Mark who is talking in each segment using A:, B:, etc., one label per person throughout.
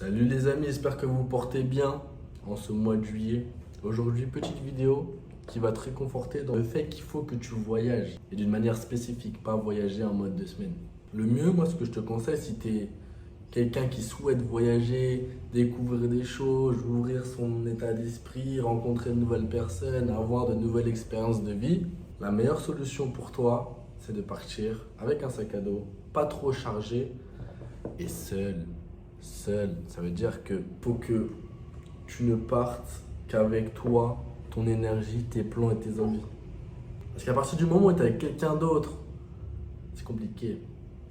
A: Salut les amis, j'espère que vous vous portez bien en ce mois de juillet. Aujourd'hui, petite vidéo qui va te réconforter dans le fait qu'il faut que tu voyages et d'une manière spécifique, pas voyager en mode 2 semaines. Le mieux, moi, ce que je te conseille, si tu es quelqu'un qui souhaite voyager, découvrir des choses, ouvrir son état d'esprit, rencontrer de nouvelles personnes, avoir de nouvelles expériences de vie, la meilleure solution pour toi, c'est de partir avec un sac à dos, pas trop chargé et seul. Seul, ça veut dire que faut que tu ne partes qu'avec toi, ton énergie, tes plans et tes envies. Parce qu'à partir du moment où tu es avec quelqu'un d'autre, c'est compliqué.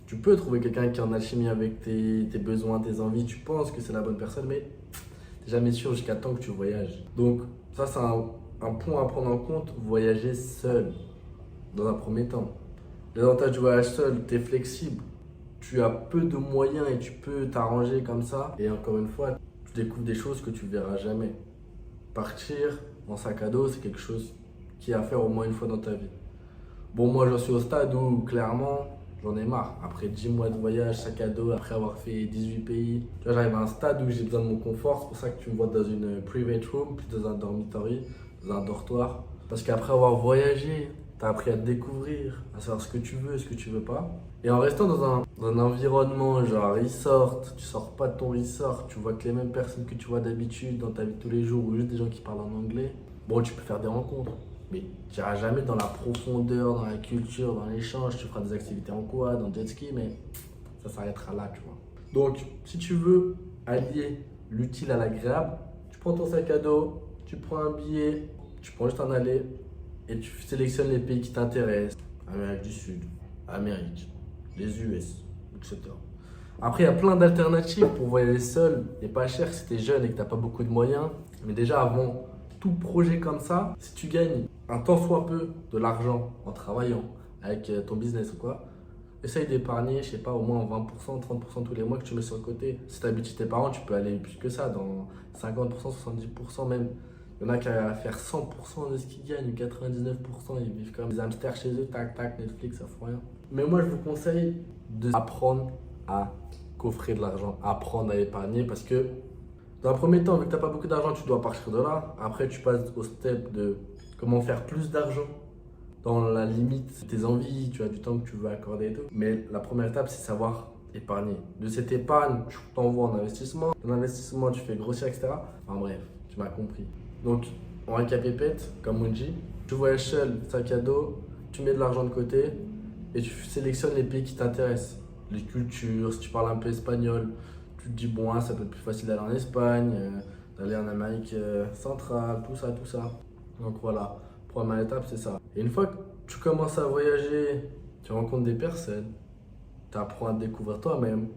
A: Tu peux trouver quelqu'un qui est en alchimie avec tes besoins, tes envies, tu penses que c'est la bonne personne, mais tu n'es jamais sûr jusqu'à temps que tu voyages. Donc ça, c'est un point à prendre en compte, voyager seul, dans un premier temps. L'avantage du voyage seul, tu es flexible. Tu as peu de moyens et tu peux t'arranger comme ça. Et encore une fois, tu découvres des choses que tu verras jamais. Partir en sac à dos, c'est quelque chose qui est à faire au moins une fois dans ta vie. Bon, moi, j'en suis au stade où, clairement, j'en ai marre. Après 10 mois de voyage, sac à dos, après avoir fait 18 pays, tu vois, j'arrive à un stade où j'ai besoin de mon confort. C'est pour ça que tu me vois dans une private room, plus dans un dormitory, dans un dortoir. Parce qu'après avoir voyagé, tu as appris à te découvrir, à savoir ce que tu veux, ce que tu veux pas. Et en restant dans un environnement genre resort, tu sors pas de ton resort, tu vois que les mêmes personnes que tu vois d'habitude dans ta vie de tous les jours ou juste des gens qui parlent en anglais, bon, tu peux faire des rencontres. Mais tu n'iras jamais dans la profondeur, dans la culture, dans l'échange. Tu feras des activités en quad, en jet ski, mais ça s'arrêtera là, tu vois. Donc, si tu veux allier l'utile à l'agréable, tu prends ton sac à dos, tu prends un billet, tu prends juste un aller et tu sélectionnes les pays qui t'intéressent. Amérique du Sud, Amérique, les US, etc. Après, il y a plein d'alternatives pour voyager seul et pas cher si tu es jeune et que tu n'as pas beaucoup de moyens. Mais déjà, avant tout projet comme ça, si tu gagnes un tant soit peu de l'argent en travaillant avec ton business ou quoi, essaye d'épargner, je sais pas, au moins 20%, 30% tous les mois que tu mets sur le côté. Si tu habites chez tes parents, tu peux aller plus que ça, dans 50%, 70% même. Il y en a qui arrivent à faire 100% de ce qu'ils gagnent, ou 99%, ils vivent comme des hamsters chez eux, tac, tac, Netflix, ça fout rien. Mais moi, je vous conseille d'apprendre à coffrer de l'argent, apprendre à épargner parce que dans un premier temps, vu que tu n'as pas beaucoup d'argent, tu dois partir de là. Après, tu passes au step de comment faire plus d'argent dans la limite de tes envies, tu as du temps que tu veux accorder et tout. Mais la première étape, c'est savoir épargner. De cette épargne, tu t'envoies en investissement. Dans l'investissement, tu fais grossir, etc. Enfin bref, tu m'as compris. Donc, on récapépète, comme on dit. Tu voyages seul, sac à dos, tu mets de l'argent de côté et tu sélectionnes les pays qui t'intéressent. Les cultures, si tu parles un peu espagnol, tu te dis, bon, ça peut être plus facile d'aller en Espagne, d'aller en Amérique centrale, tout ça, tout ça. Donc voilà, première étape, c'est ça. Et une fois que tu commences à voyager, tu rencontres des personnes, tu apprends à te découvrir toi-même.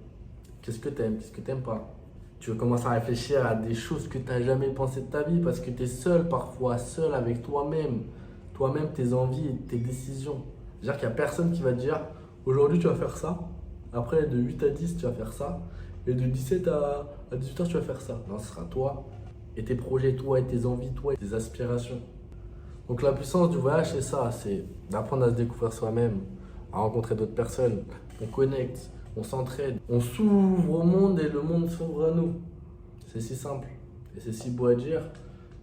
A: Qu'est-ce que tu aimes, qu'est-ce que tu n'aimes pas. Tu commences à réfléchir à des choses que tu n'as jamais pensé de ta vie parce que tu es seul parfois, seul avec toi-même. Toi-même, tes envies et tes décisions. C'est-à-dire qu'il n'y a personne qui va te dire, aujourd'hui tu vas faire ça, après de 8 à 10 tu vas faire ça, et de 17 à 18 heures tu vas faire ça. Non, ce sera toi et tes projets, toi et tes envies, toi et tes aspirations. Donc la puissance du voyage, c'est ça, c'est d'apprendre à se découvrir soi-même, à rencontrer d'autres personnes. On connecte, on s'entraide, on s'ouvre au monde et le monde s'ouvre à nous. C'est si simple et c'est si beau à dire.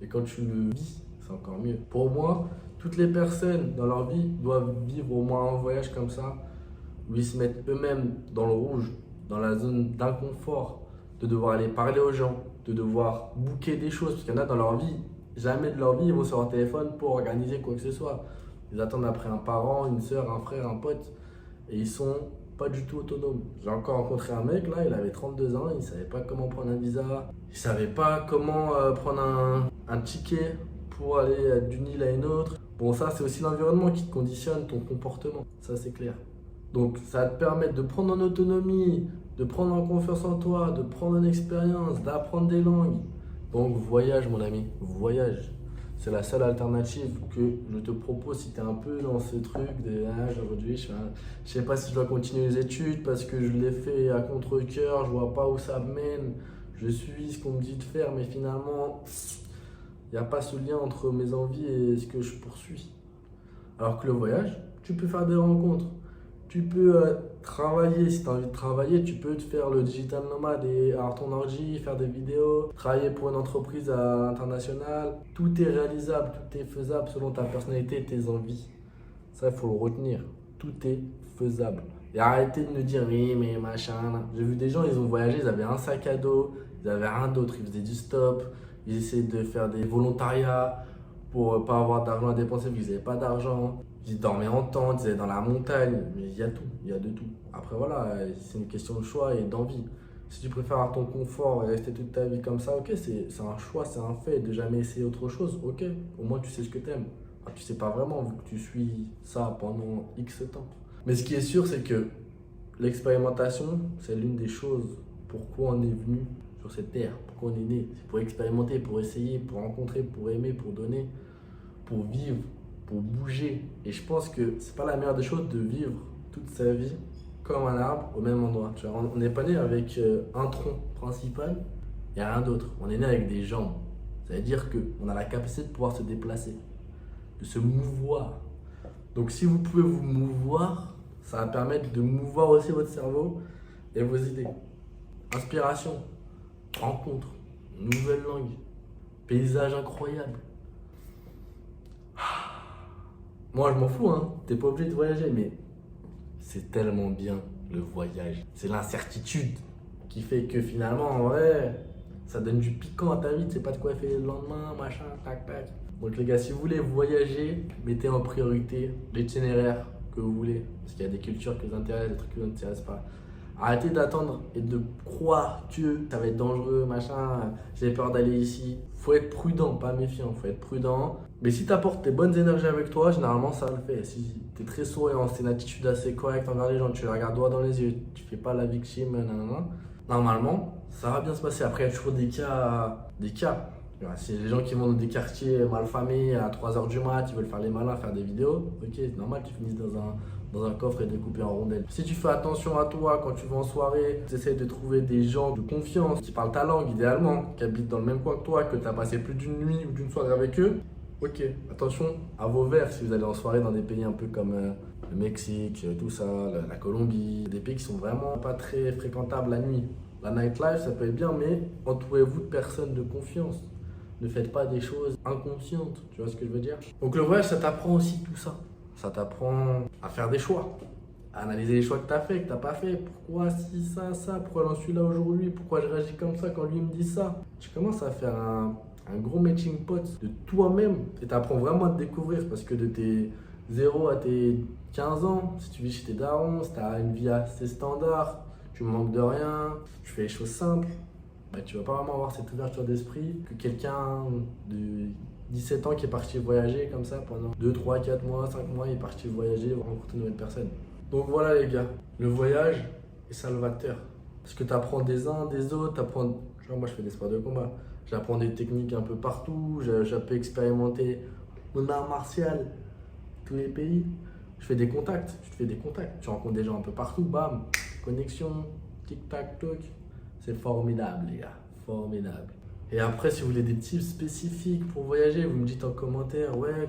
A: Et quand tu le vis, c'est encore mieux. Pour moi, toutes les personnes dans leur vie doivent vivre au moins un voyage comme ça, où ils se mettent eux-mêmes dans le rouge, dans la zone d'inconfort, de devoir aller parler aux gens, de devoir booker des choses, parce qu'il y en a dans leur vie, jamais de leur vie, ils vont sur leur téléphone pour organiser quoi que ce soit. Ils attendent après un parent, une soeur, un frère, un pote, et ils sont pas du tout autonomes. J'ai encore rencontré un mec, là, il avait 32 ans, il savait pas comment prendre un visa, il savait pas comment prendre un ticket pour aller d'une île à une autre. Bon, ça, c'est aussi l'environnement qui te conditionne ton comportement, ça c'est clair. Donc, ça va te permettre de prendre en autonomie, de prendre en confiance en toi, de prendre une expérience, d'apprendre des langues. Donc, voyage, mon ami, voyage. C'est la seule alternative que je te propose si tu es un peu dans ce truc de aujourd'hui, je sais pas si je dois continuer les études parce que je l'ai fait à contre-cœur, je vois pas où ça me mène, je suis ce qu'on me dit de faire, mais finalement, il n'y a pas ce lien entre mes envies et ce que je poursuis. Alors que le voyage, tu peux faire des rencontres. Tu peux Travailler, si tu as envie de travailler, tu peux te faire le digital nomade et avoir ton ordi, faire des vidéos, travailler pour une entreprise internationale. Tout est réalisable, tout est faisable selon ta personnalité et tes envies. Ça, il faut le retenir. Tout est faisable. Et arrêtez de me dire, oui, mais machin. Là. J'ai vu des gens, ils ont voyagé, ils avaient un sac à dos, ils avaient rien d'autre, ils faisaient du stop, ils essayaient de faire des volontariats pour pas avoir d'argent à dépenser, parce qu'ils n'avaient pas d'argent. Ils dormaient en tente, ils allaient dans la montagne, mais il y a tout, il y a de tout. Après voilà, c'est une question de choix et d'envie. Si tu préfères avoir ton confort et rester toute ta vie comme ça, ok, c'est un choix, c'est un fait de jamais essayer autre chose, ok, au moins tu sais ce que tu aimes. Ah, tu sais pas vraiment vu que tu suis ça pendant X temps. Mais ce qui est sûr, c'est que l'expérimentation, c'est l'une des choses pourquoi on est venu sur cette terre, pourquoi on est né. C'est pour expérimenter, pour essayer, pour rencontrer, pour aimer, pour donner, pour vivre, pour bouger. Et je pense que c'est pas la meilleure des choses de vivre toute sa vie comme un arbre au même endroit. Tu vois, on n'est pas né avec un tronc principal et rien d'autre. On est né avec des jambes. Ça veut dire qu'on a la capacité de pouvoir se déplacer, de se mouvoir. Donc si vous pouvez vous mouvoir, ça va permettre de mouvoir aussi votre cerveau et vos idées. Inspiration, rencontre, nouvelle langue, paysage incroyable. Moi je m'en fous, hein. T'es pas obligé de voyager, mais c'est tellement bien le voyage. C'est l'incertitude qui fait que finalement, en vrai, ça donne du piquant à ta vie. Tu sais pas de quoi faire le lendemain, machin, tac, tac. Donc les gars, si vous voulez voyager, mettez en priorité l'itinéraire que vous voulez. Parce qu'il y a des cultures qui vous intéressent, des trucs qui vous intéressent pas. Arrêtez d'attendre et de croire que ça va être dangereux, machin, j'ai peur d'aller ici. Faut être prudent, pas méfiant, faut être prudent. Mais si tu apportes tes bonnes énergies avec toi, généralement ça le fait. Si tu es très souriant, c'est une attitude assez correcte envers les gens, tu les regardes droit dans les yeux, tu fais pas la victime, nanana, normalement, ça va bien se passer. Après, il y a toujours des cas. C'est les gens qui vont dans des quartiers malfamés à 3h du mat, ils veulent faire les malins, faire des vidéos. Ok, c'est normal, tu finisses dans un coffre et découpé en rondelles. Si tu fais attention à toi quand tu vas en soirée, tu essaies de trouver des gens de confiance qui parlent ta langue idéalement, qui habitent dans le même coin que toi, que tu as passé plus d'une nuit ou d'une soirée avec eux. Ok, attention à vos verres si vous allez en soirée dans des pays un peu comme le Mexique, tout ça, la Colombie, des pays qui sont vraiment pas très fréquentables la nuit. La nightlife, ça peut être bien, mais entourez-vous de personnes de confiance. Ne faites pas des choses inconscientes, tu vois ce que je veux dire? Donc le voyage, ça t'apprend aussi tout ça. Ça t'apprend à faire des choix, à analyser les choix que tu as fait, que tu n'as pas fait. Pourquoi si ça, pourquoi j'en suis là aujourd'hui, pourquoi je réagis comme ça quand lui me dit ça. Tu commences à faire un gros matching pot de toi-même et tu apprends vraiment à te découvrir parce que de tes 0 à tes 15 ans, si tu vis chez tes darons, si tu as une vie assez standard, tu manques de rien, tu fais les choses simples, bah, tu vas pas vraiment avoir cette ouverture d'esprit que quelqu'un de 17 ans qui est parti voyager comme ça pendant 2, 3, 4 mois, 5 mois, il est parti voyager, rencontrer de nouvelles personnes. Donc voilà les gars, le voyage est salvateur. Parce que tu apprends des uns, des autres, moi je fais des sports de combat, j'apprends des techniques un peu partout, je peux expérimenter mon art martial, tous les pays. Je fais des contacts, tu rencontres des gens un peu partout, bam, connexion, tic-tac, toc. C'est formidable les gars, formidable. Et après, si vous voulez des tips spécifiques pour voyager, vous me dites en commentaire, ouais,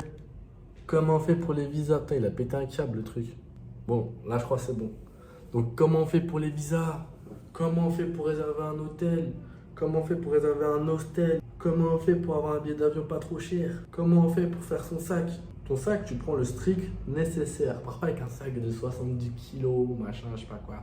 A: comment on fait pour les visas? Putain, il a pété un câble le truc. Bon, là je crois que c'est bon. Donc comment on fait pour les visas? Comment on fait pour réserver un hôtel? Comment on fait pour réserver un hostel? Comment on fait pour avoir un billet d'avion pas trop cher? Comment on fait pour faire son sac? Ton sac, tu prends le strict nécessaire. Pars pas avec un sac de 70 kilos, machin, je sais pas quoi.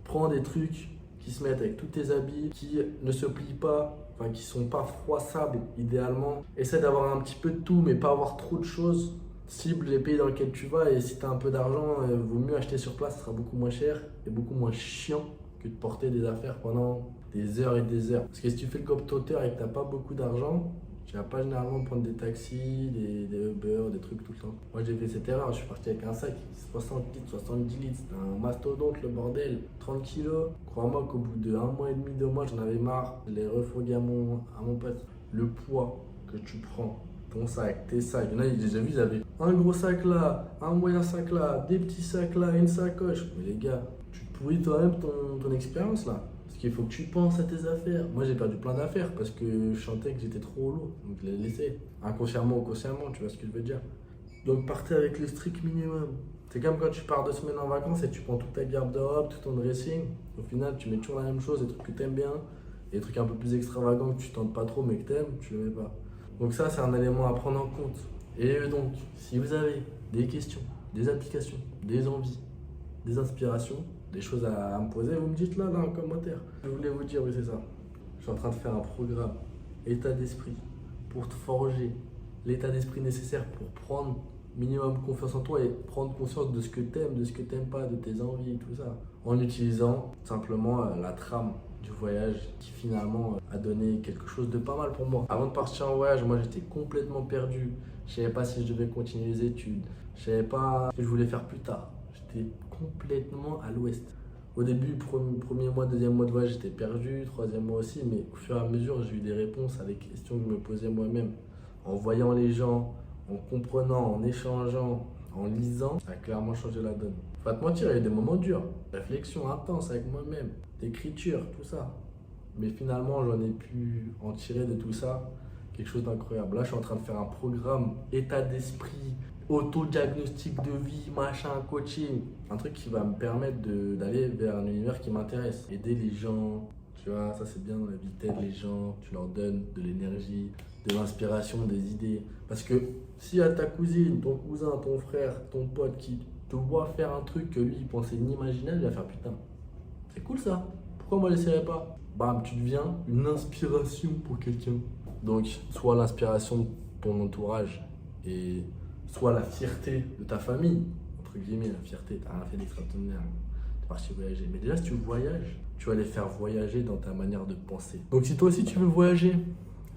A: Prends des trucs qui se mettent avec tous tes habits, qui ne se plient pas, enfin qui sont pas froissables idéalement. Essaie d'avoir un petit peu de tout, mais pas avoir trop de choses. Cible les pays dans lesquels tu vas et si tu as un peu d'argent, vaut mieux acheter sur place, ça sera beaucoup moins cher et beaucoup moins chiant que de porter des affaires pendant des heures et des heures. Parce que si tu fais le globe-trotter et que tu n'as pas beaucoup d'argent, tu vas pas généralement prendre des taxis, des Uber, des trucs tout le temps. Moi j'ai fait cette erreur, je suis parti avec un sac 60 litres, 70 litres, c'était un mastodonte le bordel, 30 kilos. Crois-moi qu'au bout de 1 mois et demi, 2 mois, j'en avais marre. Je l'ai refourgué à mon pote. Le poids que tu prends, ton sac, tes sacs, il y en a, j'ai vu, ils avaient un gros sac là, un moyen sac là, des petits sacs là, une sacoche. Mais les gars, tu pourris toi-même ton expérience là. Parce qu'il faut que tu penses à tes affaires. Moi, j'ai perdu plein d'affaires parce que je sentais que j'étais trop lourd. Donc, je l'ai laissé. Inconsciemment ou consciemment, tu vois ce que je veux dire. Donc, partez avec le strict minimum. C'est comme quand tu pars 2 semaines en vacances et tu prends toute ta garde-robe, tout ton dressing. Au final, tu mets toujours la même chose, des trucs que t'aimes bien, et des trucs un peu plus extravagants que tu tentes pas trop mais que t'aimes, tu le mets pas. Donc ça, c'est un élément à prendre en compte. Et donc, si vous avez des questions, des applications, des envies, des inspirations, des choses à me poser, vous me dites là en commentaire. Je voulais vous dire, oui c'est ça. Je suis en train de faire un programme état d'esprit pour te forger l'état d'esprit nécessaire pour prendre minimum confiance en toi et prendre conscience de ce que t'aimes, de ce que t'aimes pas, de tes envies, tout ça. En utilisant simplement la trame du voyage qui finalement a donné quelque chose de pas mal pour moi. Avant de partir en voyage, moi j'étais complètement perdu. Je savais pas si je devais continuer les études. Je savais pas ce que je voulais faire plus tard. J'étais complètement à l'ouest. Au début, premier mois, deuxième mois de voyage, j'étais perdu, troisième mois aussi, mais au fur et à mesure, j'ai eu des réponses à des questions que je me posais moi-même. En voyant les gens, en comprenant, en échangeant, en lisant, ça a clairement changé la donne. Faut pas te mentir, il y a eu des moments durs, réflexion intense avec moi-même, d'écriture, tout ça. Mais finalement, j'en ai pu en tirer de tout ça quelque chose d'incroyable. Là, je suis en train de faire un programme état d'esprit, auto-diagnostic de vie, machin, coaching. Un truc qui va me permettre d'aller vers un univers qui m'intéresse. Aider les gens, tu vois, ça c'est bien dans la vie. T'aides les gens, tu leur donnes de l'énergie, de l'inspiration, des idées. Parce que si à ta cousine, ton cousin, ton frère, ton pote qui te voit faire un truc que lui il pensait inimaginable, il va faire putain, c'est cool ça, pourquoi moi je l'essayerais pas? Bam, tu deviens une inspiration pour quelqu'un. Donc, soit l'inspiration de ton entourage et soit la fierté de ta famille, entre guillemets, la fierté, t'as rien fait d'extraordinaire, t'es parti voyager. Mais déjà, si tu voyages, tu vas les faire voyager dans ta manière de penser. Donc, si toi aussi tu veux voyager,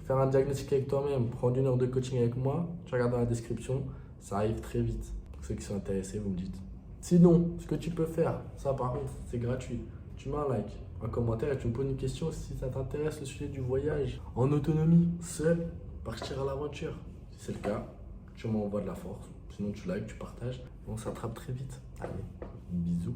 A: faire un diagnostic avec toi-même, prendre 1 heure de coaching avec moi, tu regardes dans la description, ça arrive très vite. Pour ceux qui sont intéressés, vous me dites. Sinon, ce que tu peux faire, ça par contre, c'est gratuit. Tu mets un like, un commentaire et tu me poses une question si ça t'intéresse le sujet du voyage en autonomie, seul, partir à l'aventure. Si c'est le cas, tu m'envoies de la force. Sinon, tu likes, tu partages. On s'attrape très vite. Allez, bisous.